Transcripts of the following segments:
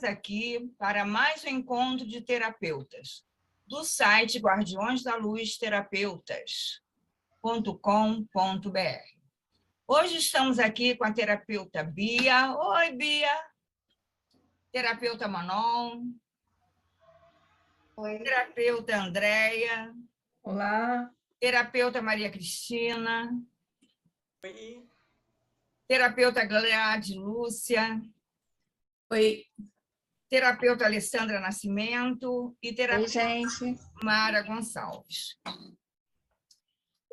aqui para mais um encontro de terapeutas do site Guardiões da Luz Terapeutas.com.br. Hoje estamos aqui com a terapeuta Bia. Oi, Bia. Terapeuta Manon. Oi. Terapeuta Andréia. Olá. Terapeuta Maria Cristina. Oi. Terapeuta Gleade Lúcia. Oi. Terapeuta Alessandra Nascimento e terapeuta Mara Gonçalves.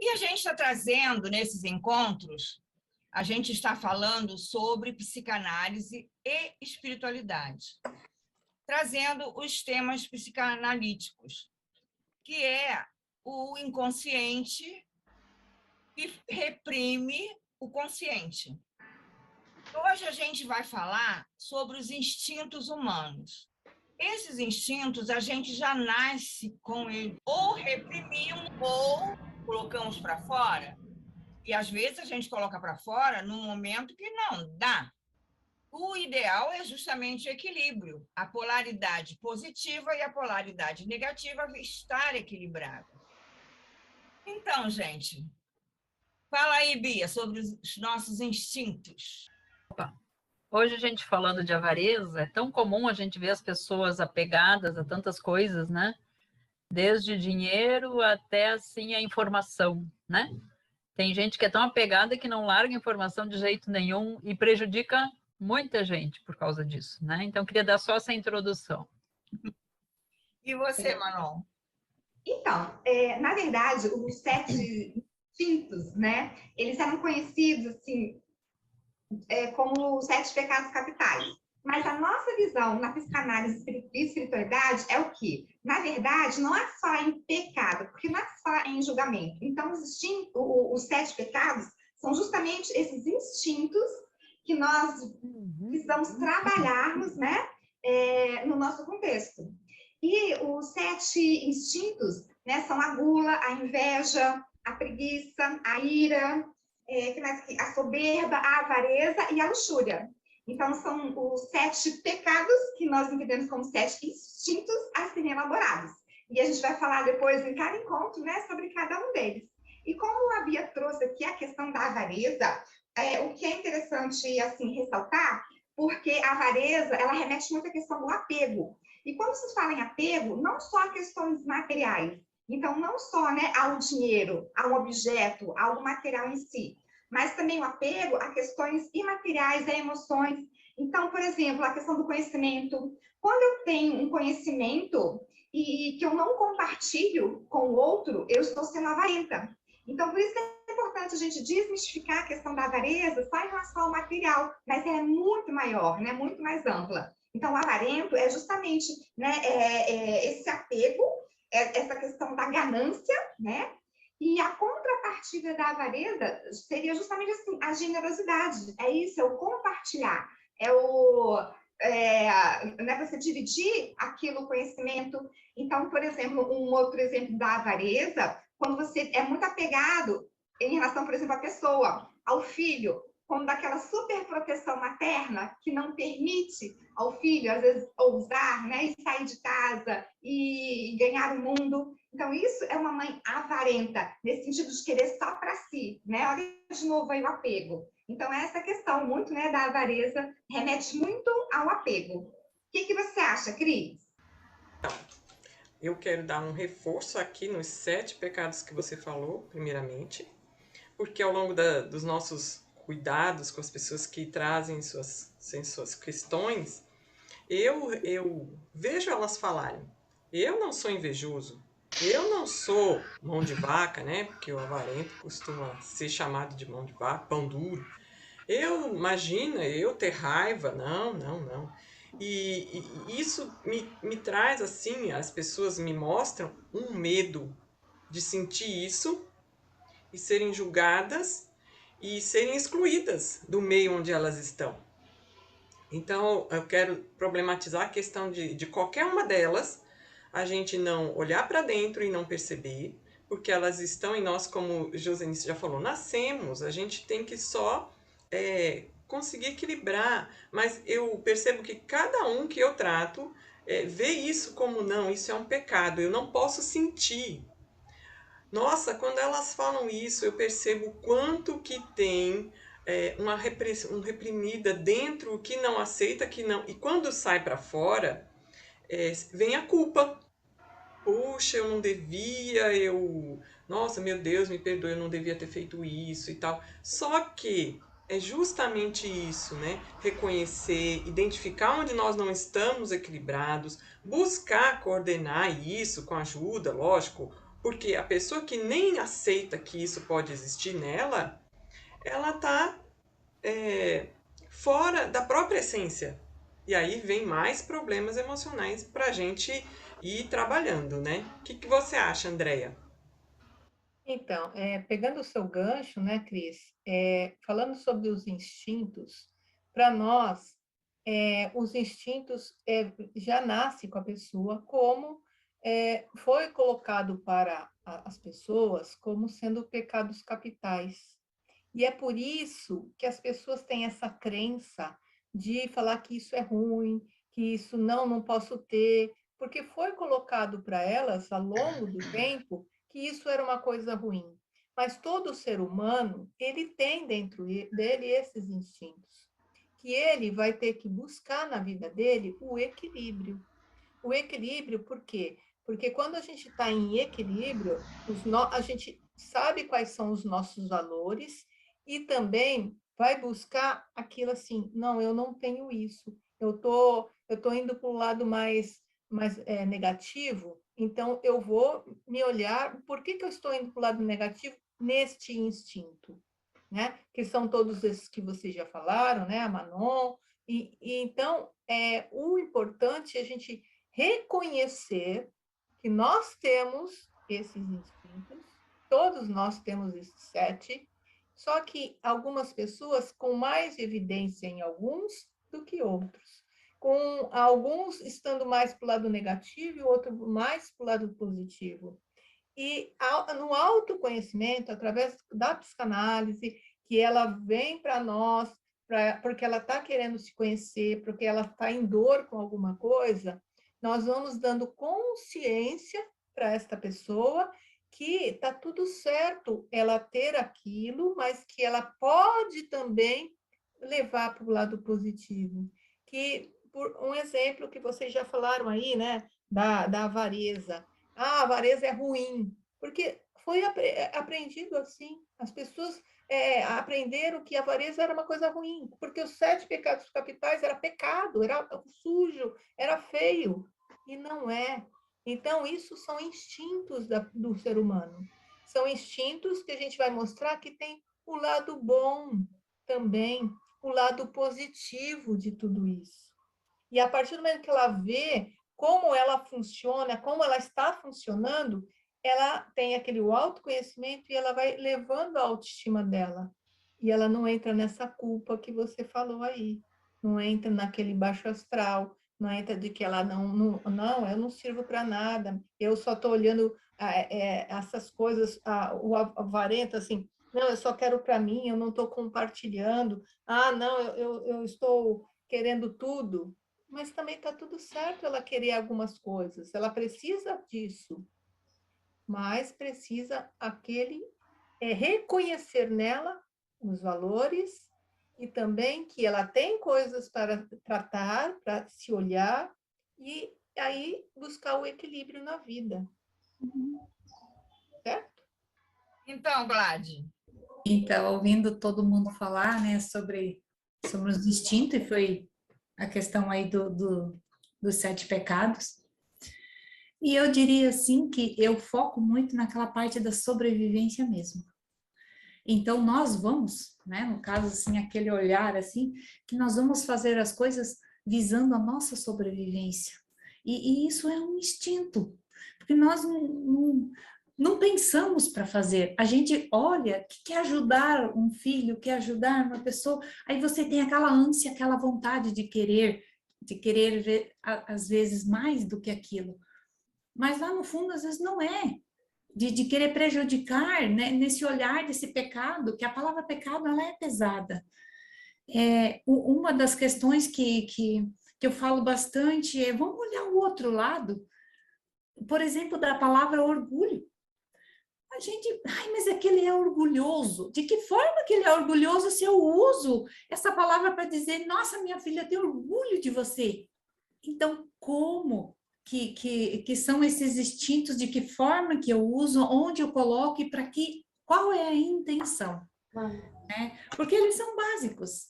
E a gente está trazendo, nesses encontros, a gente está falando sobre psicanálise e espiritualidade, trazendo os temas psicanalíticos, que é o inconsciente que reprime o consciente. Hoje a gente vai falar sobre os instintos humanos. Esses instintos a gente já nasce com eles, ou reprimimos ou colocamos para fora, e às vezes a gente coloca para fora num momento que não dá. O ideal é justamente o equilíbrio, a polaridade positiva e a polaridade negativa estar equilibrada. Então, gente, fala aí, Bia, sobre os nossos instintos. Opa. Hoje a gente falando de avareza, é tão comum a gente ver as pessoas apegadas a tantas coisas, né? Desde dinheiro até, assim, a informação, né? Tem gente que é tão apegada que não larga informação de jeito nenhum e prejudica muita gente por causa disso, né? Então, queria dar só essa introdução. E você, Manon? Então, na verdade, os 7 instintos, né? Eles eram conhecidos, assim, como os 7 pecados capitais. Mas a nossa visão na psicanálise e espiritualidade é o quê? Na verdade, não é só em pecado, porque não é só em julgamento. Então, os 7 pecados são justamente esses instintos que nós precisamos trabalharmos, né, no nosso contexto. E os 7 instintos, né, são a gula, a inveja, a preguiça, a ira, a soberba, a avareza e a luxúria. Então, são os 7 pecados que nós entendemos como 7 instintos a serem elaborados. E a gente vai falar depois, em cada encontro, né, sobre cada um deles. E como a Bia trouxe aqui a questão da avareza, o que é interessante, assim, ressaltar, porque a avareza, ela remete muito à questão do apego. E quando se fala em apego, não só a questões materiais, então, não só, né, ao dinheiro, ao objeto, ao material em si, mas também o apego a questões imateriais, a emoções. Então, por exemplo, a questão do conhecimento. Quando eu tenho um conhecimento e que eu não compartilho com o outro, eu estou sendo avarenta. Então, por isso que é importante a gente desmistificar a questão da avareza só em relação ao material, mas ela é muito maior, né, muito mais ampla. Então, o avarento é justamente, né, esse apego, essa questão da ganância, né? E a contrapartida da avareza seria justamente assim, a generosidade. É isso, é o compartilhar. Né, você dividir aquilo, o conhecimento. Então, por exemplo, um outro exemplo da avareza, quando você é muito apegado em relação, por exemplo, à pessoa, ao filho, como daquela superproteção materna que não permite ao filho, às vezes, ousar, né, e sair de casa e ganhar o mundo. Então, isso é uma mãe avarenta, nesse sentido de querer só para si, né? Olha de novo aí o apego. Então, essa questão muito, né, da avareza remete muito ao apego. O que você acha, Cris? Então, eu quero dar um reforço aqui nos 7 pecados que você falou, primeiramente, porque ao longo dos nossos cuidados com as pessoas que trazem suas questões, eu vejo elas falarem. Eu não sou invejoso, eu não sou mão de vaca, né? Porque o avarento costuma ser chamado de mão de vaca, pão duro. Imagina, eu ter raiva, não. E isso me traz assim, as pessoas me mostram um medo de sentir isso e serem julgadas e serem excluídas do meio onde elas estão. Então, eu quero problematizar a questão de qualquer uma delas, a gente não olhar para dentro e não perceber, porque elas estão em nós, como Josenice já falou, nascemos, a gente tem que só conseguir equilibrar, mas eu percebo que cada um que eu trato vê isso como, não, isso é um pecado, eu não posso sentir. Nossa, quando elas falam isso, eu percebo o quanto que tem uma reprimida dentro que não aceita, que não... E quando sai para fora, vem a culpa. Puxa, eu não devia, Nossa, meu Deus, me perdoe, eu não devia ter feito isso e tal. Só que é justamente isso, né? Reconhecer, identificar onde nós não estamos equilibrados, buscar coordenar isso com ajuda, lógico, porque a pessoa que nem aceita que isso pode existir nela, ela está fora da própria essência. E aí vem mais problemas emocionais para a gente ir trabalhando, né? O que você acha, Andréia? Então, pegando o seu gancho, né, Cris, falando sobre os instintos, para nós, os instintos já nascem com a pessoa como foi colocado para as pessoas como sendo pecados capitais. E é por isso que as pessoas têm essa crença de falar que isso é ruim, que isso não posso ter, porque foi colocado para elas, ao longo do tempo, que isso era uma coisa ruim. Mas todo ser humano, ele tem dentro dele esses instintos, que ele vai ter que buscar na vida dele o equilíbrio. O equilíbrio, por quê? Porque quando a gente está em equilíbrio, a gente sabe quais são os nossos valores e também vai buscar aquilo assim, não, eu não tenho isso, eu tô indo para o lado mais negativo, então eu vou me olhar, por que eu estou indo para o lado negativo neste instinto, né? Que são todos esses que vocês já falaram, né? A Manon, e então o importante é a gente reconhecer que nós temos esses instintos, todos nós temos esses 7, só que algumas pessoas com mais evidência em alguns do que outros, com alguns estando mais para o lado negativo e outros mais para o lado positivo. E no autoconhecimento, através da psicanálise, que ela vem para nós, porque ela está querendo se conhecer, porque ela está em dor com alguma coisa, nós vamos dando consciência para esta pessoa que está tudo certo ela ter aquilo, mas que ela pode também levar para o lado positivo. Que, por um exemplo que vocês já falaram aí, né, da avareza. A avareza é ruim, porque foi aprendido assim. As pessoas aprenderam que a avareza era uma coisa ruim, porque os 7 pecados capitais era pecado, era sujo, era feio, e não é. Então, isso são instintos do ser humano. São instintos que a gente vai mostrar que tem o lado bom também, o lado positivo de tudo isso. E a partir do momento que ela vê como ela funciona, como ela está funcionando, ela tem aquele autoconhecimento e ela vai levando a autoestima dela. E ela não entra nessa culpa que você falou aí. Não entra naquele baixo astral, não entra de que ela não eu não sirvo para nada, eu só estou olhando essas coisas, o avarento, assim, não, eu só quero para mim, eu não estou compartilhando, não, eu estou querendo tudo, mas também está tudo certo ela querer algumas coisas, ela precisa disso, mas precisa reconhecer nela os valores e também que ela tem coisas para tratar, para se olhar e aí buscar o equilíbrio na vida. Certo? Então, Glad. Então, ouvindo todo mundo falar, né, sobre os instintos, e foi a questão aí dos 7 pecados. E eu diria assim que eu foco muito naquela parte da sobrevivência mesmo. Então nós vamos, né, no caso assim, aquele olhar assim, que nós vamos fazer as coisas visando a nossa sobrevivência. E isso é um instinto, porque nós não pensamos para fazer. A gente olha que quer ajudar um filho, quer ajudar uma pessoa, aí você tem aquela ânsia, aquela vontade de querer ver, às vezes, mais do que aquilo. Mas lá no fundo, às vezes, não é. De querer prejudicar, né, nesse olhar desse pecado, que a palavra pecado, ela é pesada. uma das questões que eu falo bastante é, vamos olhar o outro lado, por exemplo, da palavra orgulho. A gente, mas é que ele é orgulhoso. De que forma que ele é orgulhoso se eu uso essa palavra para dizer, nossa, minha filha tem orgulho de você? Então, como que são esses instintos, de que forma que eu uso, onde eu coloco e para que, qual é a intenção? Né? Porque eles são básicos,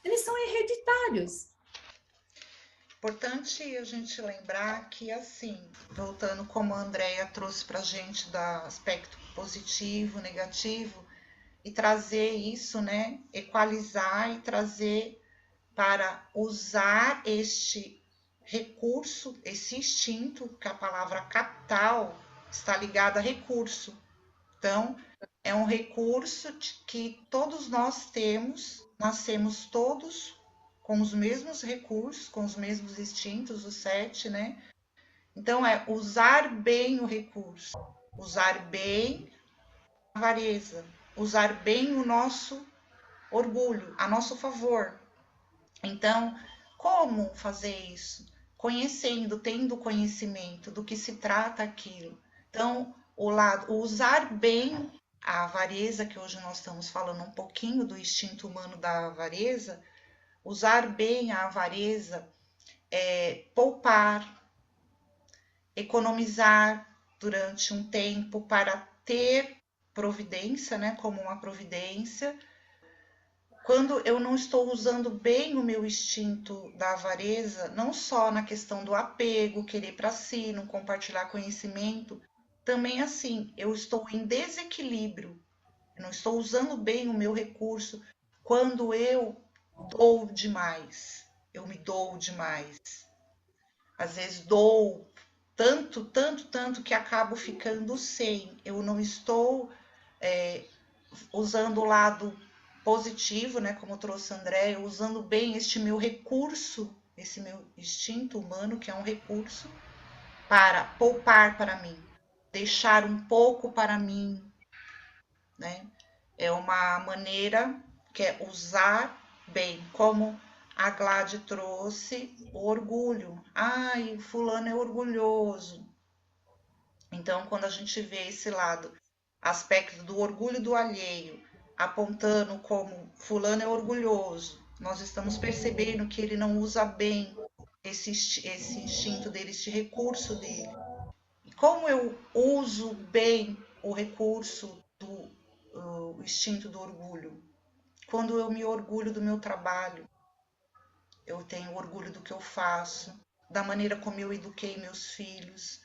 eles são hereditários. Importante a gente lembrar que, assim, voltando como a Andrea trouxe para a gente do aspecto positivo, negativo, e trazer isso, né, equalizar e trazer para usar este recurso, esse instinto, que a palavra capital está ligada a recurso. Então, é um recurso que todos nós temos, nascemos todos com os mesmos recursos, com os mesmos instintos, os 7, né? Então, é usar bem o recurso, usar bem a avareza, usar bem o nosso orgulho, a nosso favor. Então, como fazer isso? Conhecendo, tendo conhecimento do que se trata aquilo. Então, o usar bem a avareza, que hoje nós estamos falando um pouquinho do instinto humano da avareza, usar bem a avareza é poupar, economizar durante um tempo para ter providência, né, como uma providência. Quando eu não estou usando bem o meu instinto da avareza, não só na questão do apego, querer para si, não compartilhar conhecimento, também assim, eu estou em desequilíbrio, eu não estou usando bem o meu recurso quando eu dou demais, eu me dou demais. Às vezes dou tanto que acabo ficando sem. Eu não estou usando o lado positivo, né, como trouxe a André, usando bem este meu recurso, esse meu instinto humano, que é um recurso, para poupar para mim, deixar um pouco para mim, né? É uma maneira que é usar bem, como a Glade trouxe o orgulho. Ai, fulano é orgulhoso. Então, quando a gente vê esse lado, aspecto do orgulho do alheio, apontando como fulano é orgulhoso, nós estamos percebendo que ele não usa bem esse instinto dele, esse recurso dele. E como eu uso bem o recurso do instinto do orgulho? Quando eu me orgulho do meu trabalho, eu tenho orgulho do que eu faço, da maneira como eu eduquei meus filhos,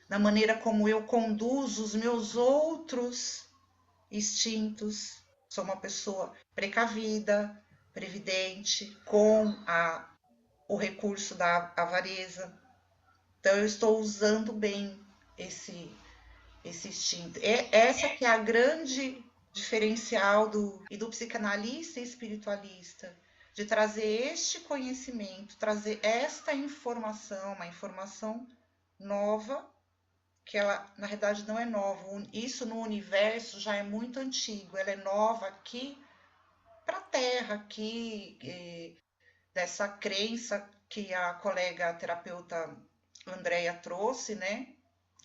da maneira como eu conduzo os meus outros instintos. Sou uma pessoa precavida, previdente, com o recurso da avareza. Então, eu estou usando bem esse instinto. Essa que é a grande diferencial do psicanalista e espiritualista, de trazer este conhecimento, trazer esta informação, uma informação nova, que ela, na verdade, não é nova. Isso no universo já é muito antigo, ela é nova aqui para a Terra, aqui, dessa crença que a colega terapeuta Andrea trouxe, né?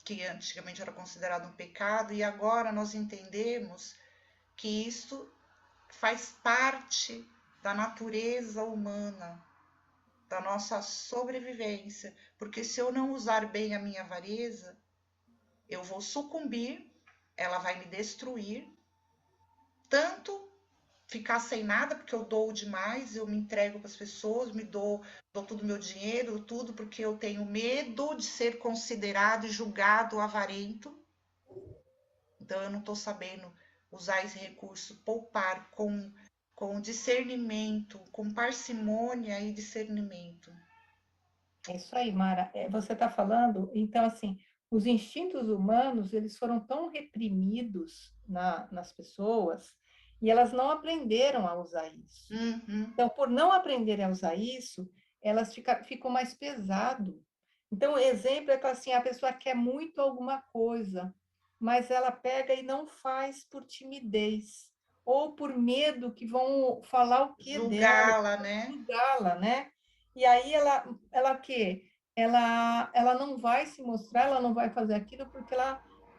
Que antigamente era considerado um pecado, e agora nós entendemos que isso faz parte da natureza humana, da nossa sobrevivência, porque se eu não usar bem a minha avareza, eu vou sucumbir, ela vai me destruir, tanto ficar sem nada, porque eu dou demais, eu me entrego para as pessoas, dou todo o meu dinheiro, tudo, porque eu tenho medo de ser considerado e julgado avarento. Então, eu não estou sabendo usar esse recurso, poupar com discernimento, com parcimônia e discernimento. É isso aí, Mara. Você está falando, então, assim, os instintos humanos, eles foram tão reprimidos nas pessoas e elas não aprenderam a usar isso. Uhum. Então, por não aprenderem a usar isso, elas ficam mais pesado. Então, o exemplo é que assim, a pessoa quer muito alguma coisa, mas ela pega e não faz por timidez, ou por medo que vão falar o que Julgá-la, dela, né? julgá-la, né? E aí ela quê? Ela não vai se mostrar, ela não vai fazer aquilo porque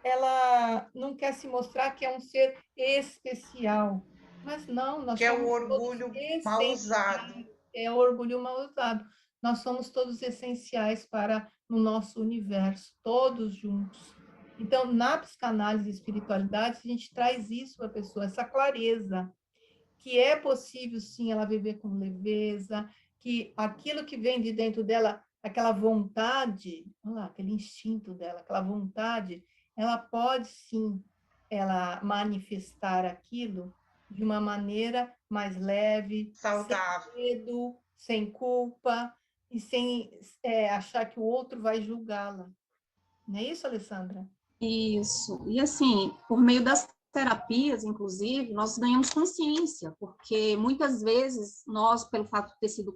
ela não quer se mostrar que é um ser especial. Mas não, nós Que é o somos todos orgulho mal usado. essenciais. É o orgulho mal usado. Nós somos todos essenciais para no nosso universo, todos juntos. Então, na psicanálise e espiritualidade, a gente traz isso para a pessoa, essa clareza, que é possível, sim, ela viver com leveza, que aquilo que vem de dentro dela, aquela vontade, olha lá, aquele instinto dela, aquela vontade, ela pode, sim, ela manifestar aquilo de uma maneira mais leve, sem Saudável. medo, sem culpa, e sem achar que o outro vai julgá-la. Não é isso, Alessandra? Isso. E assim, por meio das terapias, inclusive, nós ganhamos consciência, porque muitas vezes nós, pelo fato de ter sido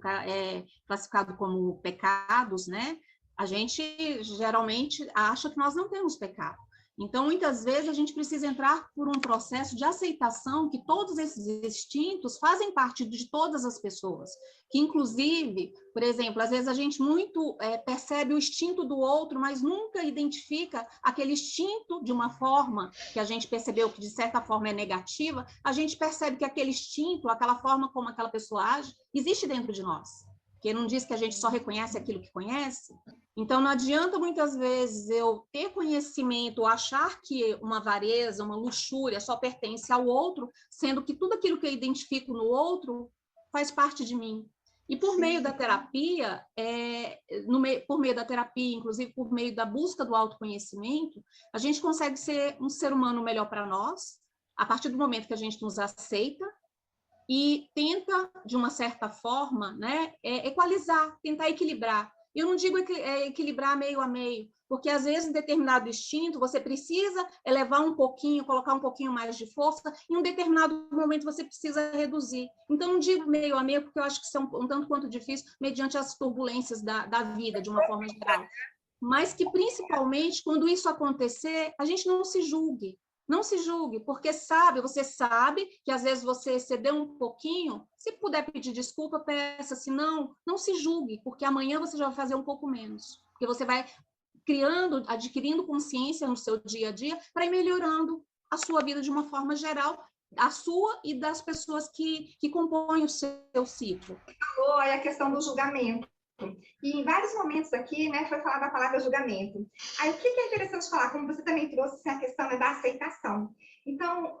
classificado como pecados, né, a gente geralmente acha que nós não temos pecado. Então, muitas vezes, a gente precisa entrar por um processo de aceitação que todos esses instintos fazem parte de todas as pessoas. Que, inclusive, por exemplo, às vezes a gente muito percebe o instinto do outro, mas nunca identifica aquele instinto de uma forma que a gente percebeu que, de certa forma, é negativa, a gente percebe que aquele instinto, aquela forma como aquela pessoa age, existe dentro de nós. Porque não diz que a gente só reconhece aquilo que conhece. Então, não adianta muitas vezes eu ter conhecimento ou achar que uma avareza, uma luxúria só pertence ao outro, sendo que tudo aquilo que eu identifico no outro faz parte de mim. E por meio da terapia, por meio da terapia, inclusive por meio da busca do autoconhecimento, a gente consegue ser um ser humano melhor para nós, a partir do momento que a gente nos aceita, e tenta, de uma certa forma, né, equalizar, tentar equilibrar. Eu não digo equilibrar meio a meio, porque às vezes em determinado instinto você precisa elevar um pouquinho, colocar um pouquinho mais de força, em um determinado momento você precisa reduzir. Então, não digo meio a meio, porque eu acho que isso é um tanto quanto difícil, mediante as turbulências da vida, de uma forma geral. Mas que, principalmente, quando isso acontecer, a gente não se julgue. Não se julgue, porque você sabe que às vezes você excedeu um pouquinho, se puder pedir desculpa, peça, se não, não se julgue, porque amanhã você já vai fazer um pouco menos, porque você vai adquirindo consciência no seu dia a dia para ir melhorando a sua vida de uma forma geral, a sua e das pessoas que compõem o seu ciclo. Falou aí a questão do julgamento. E em vários momentos aqui, né, foi falada a palavra julgamento. Aí, o que é interessante falar, como você também trouxe, a questão da aceitação. Então,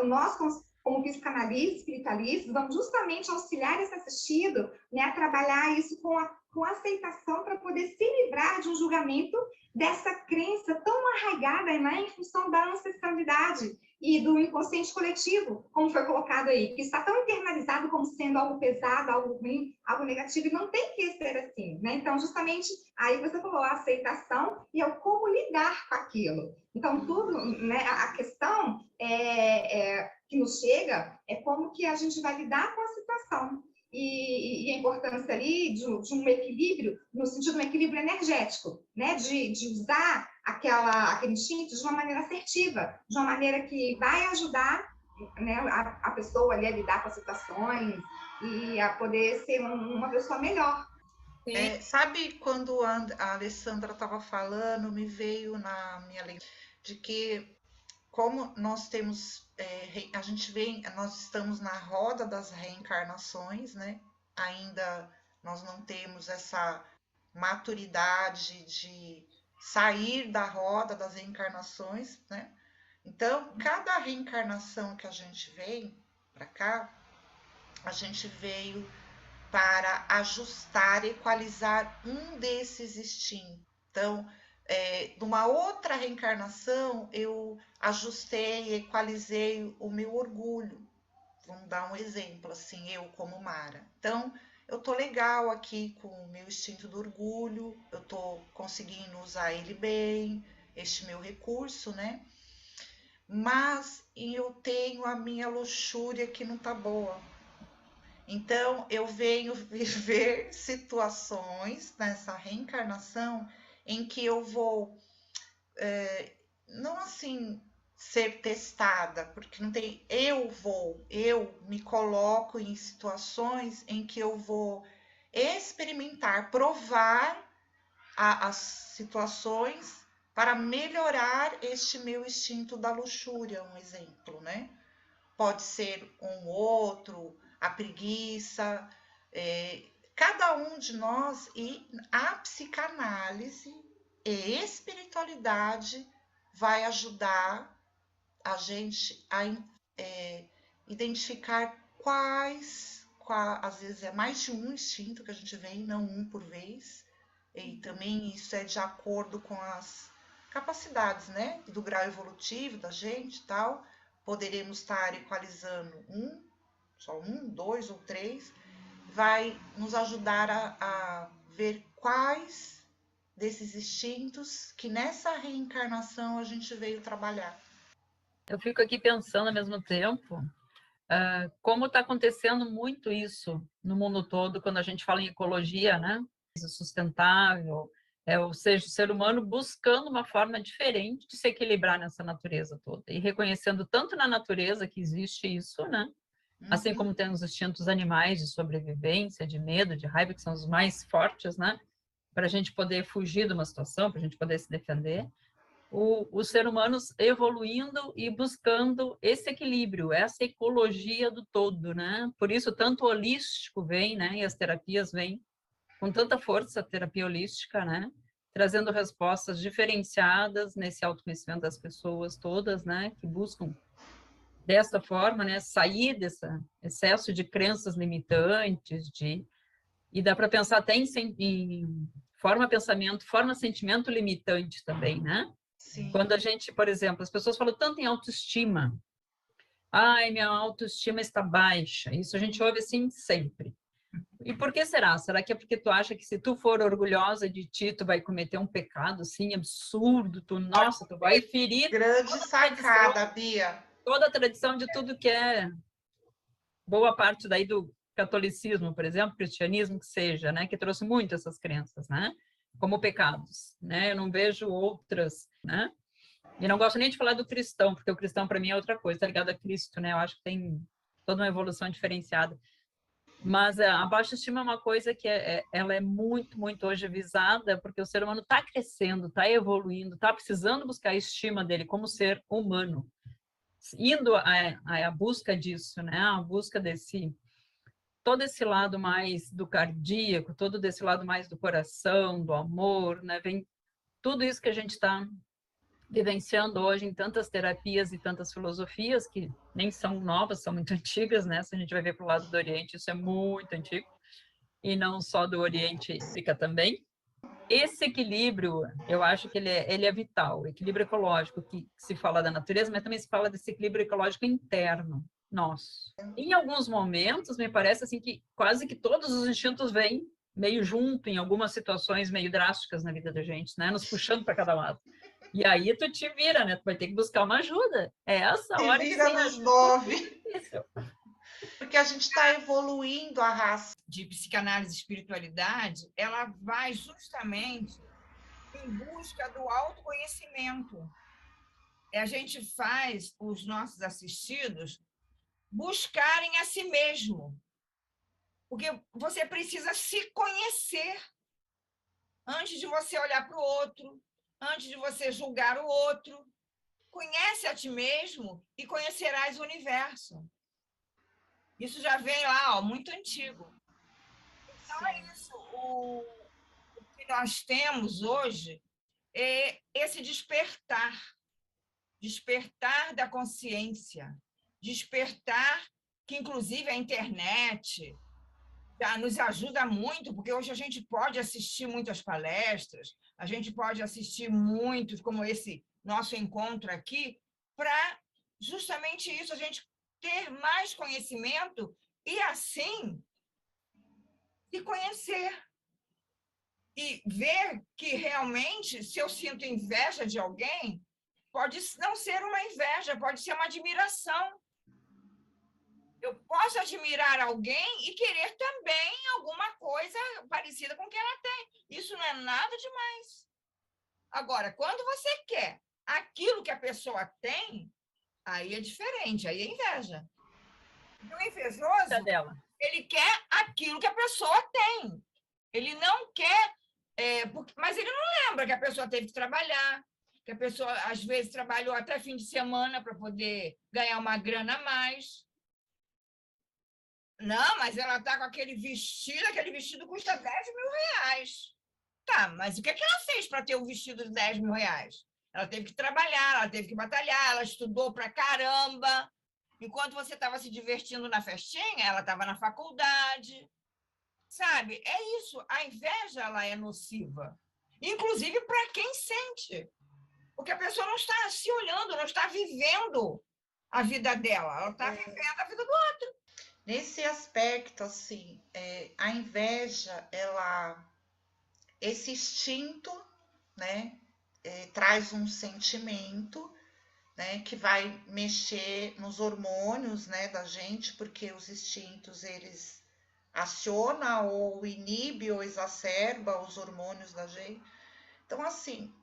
nós, como psicanalistas, espiritualistas, vamos justamente auxiliar esse assistido, né, a trabalhar isso com a aceitação para poder se livrar de um julgamento dessa crença tão arraigada, né, em função da ancestralidade e do inconsciente coletivo, como foi colocado aí, que está tão internalizado como sendo algo pesado, algo ruim, algo negativo, e não tem que ser assim, né? Então, justamente, aí você falou a aceitação e o como lidar com aquilo. Então, tudo, né, a questão que nos chega é como que a gente vai lidar com a situação. E a importância ali de um equilíbrio, no sentido de um equilíbrio energético, né? De usar aquele instinto de uma maneira assertiva, de uma maneira que vai ajudar, né, a pessoa ali a lidar com as situações e a poder ser uma pessoa melhor. Sabe, quando a Alessandra estava falando, me veio na minha lembrança de que como nós temos, nós estamos na roda das reencarnações, né? Ainda nós não temos essa maturidade de sair da roda das reencarnações, né? Então, cada reencarnação que a gente vem para cá, a gente veio para ajustar, equalizar um desses instintos. Então, numa outra reencarnação, eu ajustei, equalizei o meu orgulho. Vamos dar um exemplo, assim, eu como Mara. Então, eu tô legal aqui com o meu instinto do orgulho, eu tô conseguindo usar ele bem, este meu recurso, né? Mas eu tenho a minha luxúria que não tá boa. Então, eu venho viver situações nessa reencarnação em que eu vou, não assim, ser testada, porque não tem eu me coloco em situações em que eu vou experimentar, provar as situações para melhorar este meu instinto da luxúria, um exemplo, né? Pode ser um outro, a preguiça, cada um de nós, e a psicanálise e espiritualidade vai ajudar a gente a identificar às vezes é mais de um instinto que a gente vê, não um por vez, e também isso é de acordo com as capacidades, né, do grau evolutivo da gente e tal. Poderemos estar equalizando só um, dois ou três, vai nos ajudar a ver quais desses instintos que nessa reencarnação a gente veio trabalhar. Eu fico aqui pensando ao mesmo tempo, como está acontecendo muito isso no mundo todo, quando a gente fala em ecologia, né? Sustentável, ou seja, o ser humano buscando uma forma diferente de se equilibrar nessa natureza toda, e reconhecendo tanto na natureza que existe isso, né? Assim como tem os instintos animais de sobrevivência, de medo, de raiva, que são os mais fortes, né? Para a gente poder fugir de uma situação, para a gente poder se defender. O ser humano evoluindo e buscando esse equilíbrio, essa ecologia do todo, né? Por isso, tanto o holístico vem, né? E as terapias vêm com tanta força, a terapia holística, né? Trazendo respostas diferenciadas nesse autoconhecimento das pessoas todas, né? Que buscam dessa forma, né? Sair desse excesso de crenças limitantes, e dá para pensar até em forma pensamento, forma sentimento limitante também, né? Sim. Quando a gente, por exemplo, as pessoas falam tanto em autoestima. Ai, minha autoestima está baixa. Isso a gente ouve assim sempre. E por que será? Será que é porque tu acha que se tu for orgulhosa de ti, tu vai cometer um pecado assim absurdo? Nossa, tu vai ferir grande sacada, Bia. Toda a tradição de tudo que é boa parte daí do catolicismo, por exemplo, cristianismo que seja, né, que trouxe muito essas crenças, né, como pecados, né? Eu não vejo outras, né? E não gosto nem de falar do cristão, porque o cristão para mim é outra coisa, tá ligado a Cristo, né? Eu acho que tem toda uma evolução diferenciada. Mas a baixa estima é uma coisa que ela é muito, muito hoje visada, porque o ser humano está crescendo, está evoluindo, está precisando buscar a estima dele como ser humano, indo à busca disso, né? A busca todo esse lado mais do cardíaco, todo desse lado mais do coração, do amor, né? Vem tudo isso que a gente está vivenciando hoje em tantas terapias e tantas filosofias que nem são novas, são muito antigas, né? Se a gente vai ver para o lado do Oriente, isso é muito antigo, e não só do Oriente, fica também. Esse equilíbrio, eu acho que ele é vital, o equilíbrio ecológico, que se fala da natureza, mas também se fala desse equilíbrio ecológico interno, nosso. Em alguns momentos, me parece assim que quase que todos os instintos vêm meio junto, em algumas situações meio drásticas na vida da gente, né? Nos puxando para cada lado. E aí tu te vira, né? Tu vai ter que buscar uma ajuda. É essa hora que vira nos 9. Porque a gente está evoluindo a raça. De psicanálise e espiritualidade, ela vai justamente em busca do autoconhecimento. A gente faz os nossos assistidos buscarem a si mesmo. Porque você precisa se conhecer antes de você olhar para o outro, antes de você julgar o outro. Conhece a ti mesmo e conhecerás o universo. Isso já vem lá, muito antigo. Então, é isso. O que nós temos hoje é esse despertar da consciência, despertar que, inclusive, a internet já nos ajuda muito, porque hoje a gente pode assistir muitas palestras, a gente pode assistir muitos, como esse nosso encontro aqui, para justamente isso, a gente ter mais conhecimento e, assim, se conhecer. E ver que, realmente, se eu sinto inveja de alguém, pode não ser uma inveja, pode ser uma admiração. Eu posso admirar alguém e querer também alguma coisa parecida com o que ela tem. Isso não é nada demais. Agora, quando você quer aquilo que a pessoa tem, aí é diferente, aí é inveja. O invejoso, ele quer aquilo que a pessoa tem. Ele não quer, mas ele não lembra que a pessoa teve que trabalhar, que a pessoa, às vezes, trabalhou até fim de semana para poder ganhar uma grana a mais. Não, mas ela está com aquele vestido custa 10 mil reais. Tá, mas o que ela fez para ter um vestido de 10 mil reais? Ela teve que trabalhar, ela teve que batalhar, ela estudou pra caramba. Enquanto você estava se divertindo na festinha, ela estava na faculdade. Sabe? É isso. A inveja ela é nociva. Inclusive para quem sente. Porque a pessoa não está se olhando, não está vivendo a vida dela. Ela está vivendo a vida do outro. Nesse aspecto, assim, a inveja, esse instinto, né, traz um sentimento, né, que vai mexer nos hormônios, né, da gente, porque os instintos, eles acionam ou inibe ou exacerba os hormônios da gente. Então, assim,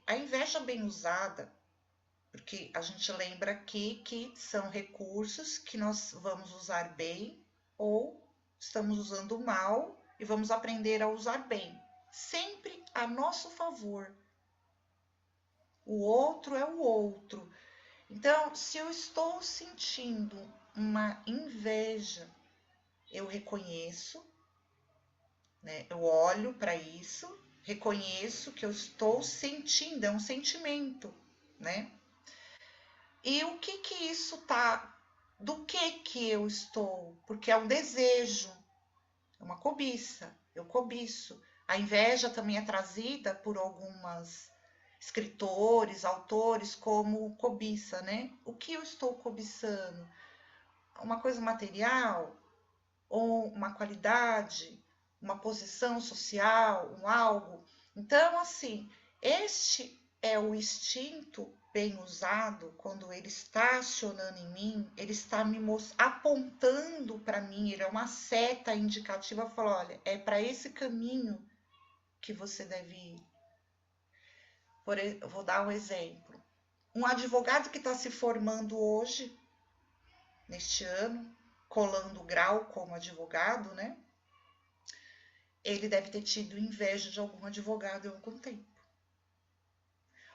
a inveja bem usada, porque a gente lembra aqui que são recursos que nós vamos usar bem ou estamos usando mal e vamos aprender a usar bem, sempre a nosso favor. O outro é o outro. Então, se eu estou sentindo uma inveja, eu reconheço, né? Eu olho para isso, reconheço que eu estou sentindo, é um sentimento, né? E o que isso tá, do que eu estou? Porque é um desejo, é uma cobiça, eu cobiço. A inveja também é trazida por algumas escritores, autores, como cobiça, né? O que eu estou cobiçando? Uma coisa material? Ou uma qualidade? Uma posição social? Um algo? Então, assim, este é o instinto bem usado, quando ele está acionando em mim, ele está me apontando para mim, ele é uma seta indicativa, fala, olha, é para esse caminho que você deve ir. Eu vou dar um exemplo. Um advogado que está se formando hoje, neste ano, colando grau como advogado, né? Ele deve ter tido inveja de algum advogado em algum tempo.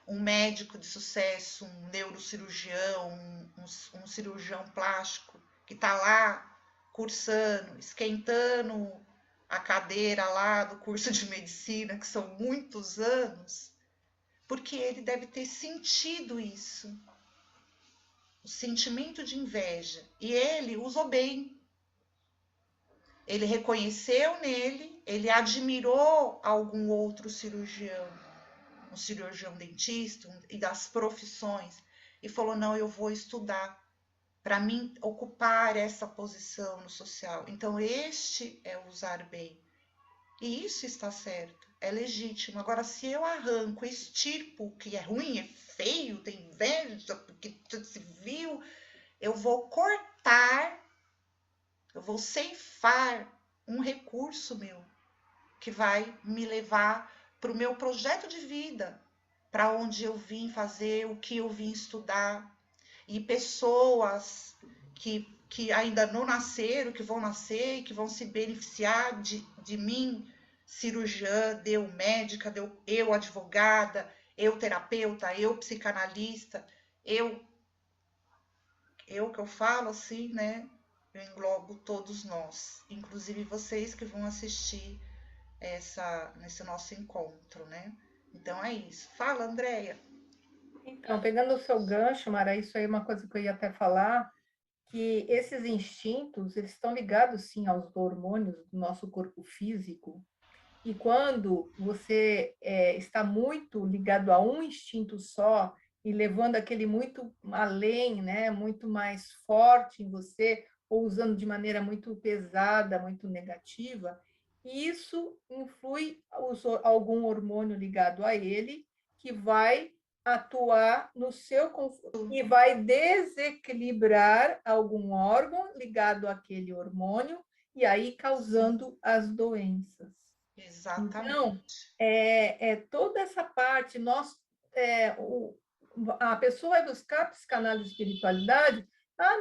Um médico de sucesso, um neurocirurgião, um cirurgião plástico, que está lá cursando, esquentando a cadeira lá do curso de medicina, que são muitos anos, porque ele deve ter sentido isso, o sentimento de inveja, e ele usou bem. Ele reconheceu nele, ele admirou algum outro cirurgião, um cirurgião dentista e das profissões, e falou, não, eu vou estudar para mim ocupar essa posição no social. Então, este é usar bem. E isso está certo, é legítimo. Agora, se eu arranco, extirpo o que é ruim, é feio, tem inveja, porque se viu, eu vou cortar, eu vou ceifar um recurso meu, que vai me levar para o meu projeto de vida, para onde eu vim fazer, o que eu vim estudar. E pessoas que ainda não nasceram, que vão nascer, que vão se beneficiar de mim, cirurgiã, eu médica, eu advogada, eu terapeuta, eu psicanalista, eu que eu falo assim, né? Eu englobo todos nós, inclusive vocês que vão assistir nesse nosso encontro, né? Então é isso. Fala, Andréia. Então, pegando o seu gancho, Mara, isso aí é uma coisa que eu ia até falar, que esses instintos, eles estão ligados, sim, aos hormônios do nosso corpo físico, e quando você está muito ligado a um instinto só, e levando aquele muito além, né, muito mais forte em você, ou usando de maneira muito pesada, muito negativa, isso influi algum hormônio ligado a ele, que vai atuar no seu e vai desequilibrar algum órgão ligado àquele hormônio e aí causando as doenças. Exatamente. Então, toda essa parte, a pessoa vai buscar psicanálise e espiritualidade,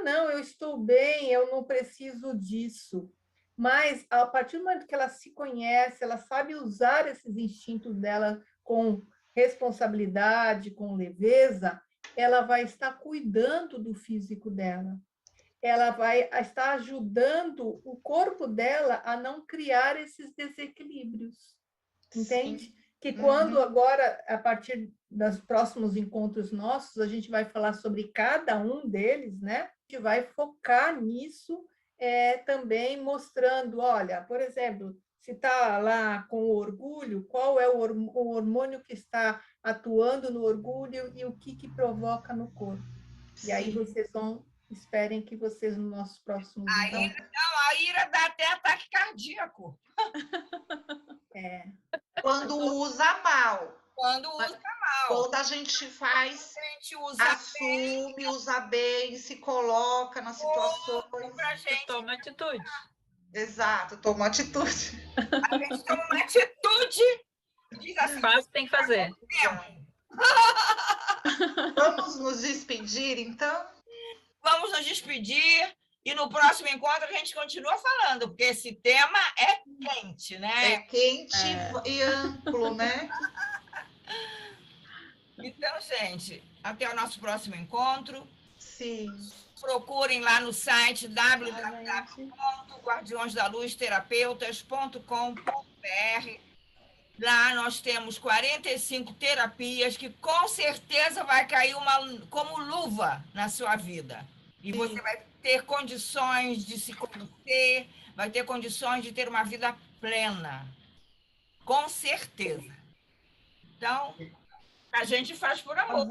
não, eu estou bem, eu não preciso disso. Mas, a partir do momento que ela se conhece, ela sabe usar esses instintos dela com responsabilidade, com leveza, ela vai estar cuidando do físico dela. Ela vai estar ajudando o corpo dela a não criar esses desequilíbrios. Entende? Que quando agora, a partir dos próximos encontros nossos, a gente vai falar sobre cada um deles, né? A gente vai focar nisso, também mostrando, olha, por exemplo, se está lá com o orgulho, qual é o hormônio que está atuando no orgulho e o que provoca no corpo. E aí vocês esperem que vocês, nos nossos próximos encontros... A ira dá até ataque cardíaco. Quando usa mal. Quando usa mal. Quando a gente faz, assume, usa bem, se coloca nas situações. Pra gente. Toma atitude. Exato, toma atitude. A gente toma uma atitude. Diz assim, faz, tem que fazer. Vamos nos despedir, então? Vamos nos despedir. E no próximo encontro a gente continua falando, porque esse tema é quente, né? É quente e amplo, né? Então, gente, até o nosso próximo encontro. Sim. Procurem lá no site www.guardiõesdalusterapeutas.com.br. Lá nós temos 45 terapias que com certeza vai cair como luva na sua vida. E você vai ter condições de se conhecer, vai ter condições de ter uma vida plena. Com certeza. Então, a gente faz por amor.